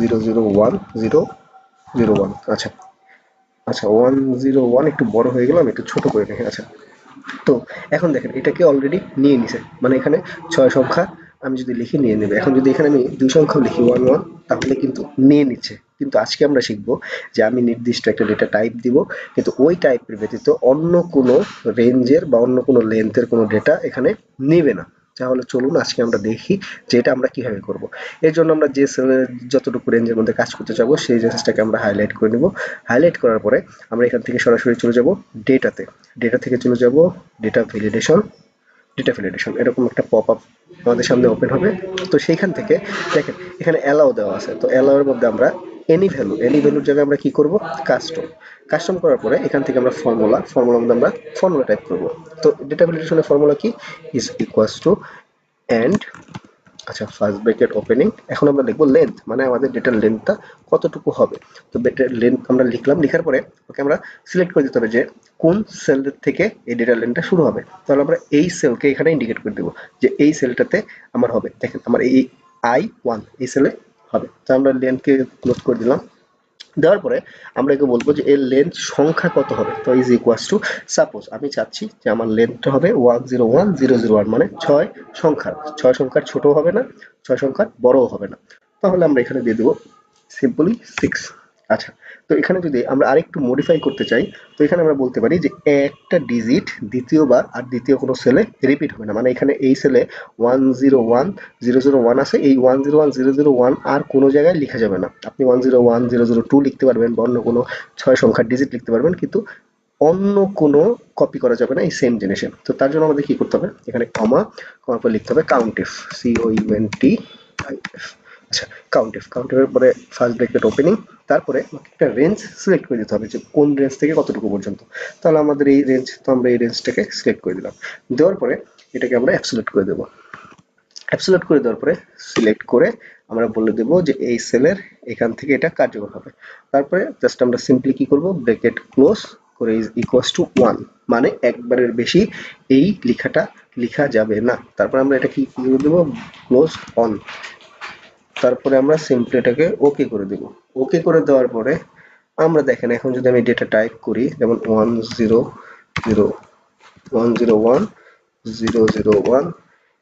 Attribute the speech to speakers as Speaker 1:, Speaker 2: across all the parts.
Speaker 1: 101 আচ্ছা আচ্ছা 101 একটু বড় হয়ে গেল, আমি একটু ছোট করে দেখি। আচ্ছা, তো এখন দেখেন এটাকে অলরেডি নিয়ে নিছে, মানে এখানে 6 সংখ্যা আমি যদি লিখি নিয়ে নেবে। এখন যদি এখানে আমি 2 সংখ্যাও লিখি 11, তাহলে কিন্তু নিয়ে নিচ্ছে। কিন্তু আজকে আমরা শিখব যে আমি নির্দিষ্ট একটা ডেটা টাইপ দিব, কিন্তু ওই টাইপের ব্যতীত অন্য কোনো রেঞ্জের বা অন্য কোনো লেন্থের কোনো ডেটা এখানে নেবে না। তাহলে চলুন আজকে আমরা দেখি যে এটা আমরা কিভাবে করব। এর জন্য আমরা যে সেলের যতটুকু রেঞ্জের মধ্যে কাজ করতে চাবো সেই রেঞ্জটাকে আমরা হাইলাইট করে নিব। হাইলাইট করার পরে আমরা এখান থেকে সরাসরি চলে যাব ডেটাতে। ডেটা থেকে চলে যাব ডেটা ভ্যালিডেশন। ডেটা ভ্যালিডেশন এরকম একটা পপ আপ আমাদের সামনে ওপেন হবে। তো সেইখান থেকে দেখেন এখানে অ্যালাউ দেওয়া আছে, তো অ্যালাউ এর মধ্যে আমরা এনি ভ্যালুর জায়গায় আমরা কি করব, কাস্টম। কাস্টম করার পরে এখান থেকে আমরা ফর্মুলার মধ্যে আমরা ফর্মুলা টাইপ করব। তো ডেটা ভ্যালিডেশনের ফর্মুলা কি, ইজ ইকুয়ালস টু এন্ড, আচ্ছা ফার্স্ট ব্র্যাকেট ওপেনিং, এখন আমরা লিখবো লেন্থ, মানে আমাদের ডেটার লেন্থটা কতটুকু হবে। তো ডেটার লেন্থ আমরা লিখলাম, লিখার পরে ওকে আমরা সিলেক্ট করে দিতে হবে যে কোন সেল থেকে এই ডেটার লেন্থটা শুরু হবে। তাহলে আমরা এই সেলকে এখানে ইন্ডিকেট করে দেবো যে এই সেলটাতে আমার হবে, দেখেন আমার এই I1 এই সেলে হবে। তো আমরা লেন্থকে ক্লোজ করে দিলাম। দেওয়ার পরে আমরা একে বলবো যে এর লেন্থ সংখ্যা কত হবে। তো ইজ ইকুয়ালস টু, সাপোজ আমি চাচ্ছি যে আমার লেন্থটা হবে 101,001, মানে 6 সংখ্যার। 6 সংখ্যার ছোট হবে না, 6 সংখ্যার বড়ও হবে না। তাহলে আমরা এখানে দিয়ে দেবো সিম্পলি 6। আচ্ছা, তো এখানে যদি আমরা আরেকটু মডিফাই করতে চাই, তো এখানে আমরা বলতে পারি যে একটা ডিজিট দ্বিতীয়বার আর দ্বিতীয় কোনো সেলে রিপিট হবে না। মানে এখানে এই সেলে 101,001 আছে, এই 101,001 আর কোনো জায়গায় লেখা যাবে না। আপনি 101,002 লিখতে পারবেন বা অন্য কোনো 6 সংখ্যার ডিজিট লিখতে পারবেন, কিন্তু অন্য কোনো কপি করা যাবে না এই সেম জিনিসে। তো তার জন্য আমাদের কি করতে হবে, এখানে কমার পর লিখতে হবে কাউন্টিফ, COUNTIF। আচ্ছা, কাউন্টিফের পরে ফার্স্ট ব্র্যাকেট ওপেনিং, তারপরে একটা রেঞ্জ সিলেক্ট করে দিতে হবে যে কোন রেঞ্জ থেকে কতটুকু পর্যন্ত। তাহলে আমাদের এই রেঞ্জ, তো আমরা এই রেঞ্জটাকে সিলেক্ট করে দিলাম। দেওয়ার পরে এটাকে আমরা অ্যাবসলিউট করে দেবো। অ্যাবসলিউট করে দেওয়ার পরে সিলেক্ট করে আমরা বলে দেব যে এই সেলের এখান থেকে এটা কার্যকর হবে। তারপরে জাস্ট আমরা সিম্পলি কি করব, ব্র্যাকেট ক্লোজ করে ইজ ইকুয়ালস টু 1, মানে একবারের বেশি এই লেখাটা লেখা যাবে না। তারপর আমরা এটা কি করে দেব, ক্লোজ অন। তারপরে আমরা সিম্পলি এটাকে ওকে করে দেব। ওকে করে দেওয়ার পরে আমরা দেখেন এখন যদি আমি ডেটা টাইপ করি, যেমন 101,001,001,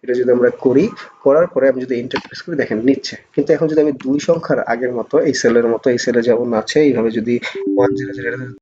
Speaker 1: এটা যদি আমরা করি, করার পরে আমি যদি এন্টার প্রেস করি, দেখেন নিচ্ছে। কিন্তু এখন যদি আমি 2 সংখ্যার আগের মতো এই সেলের মতো এই সেলে যেমন আছে এইভাবে যদি 100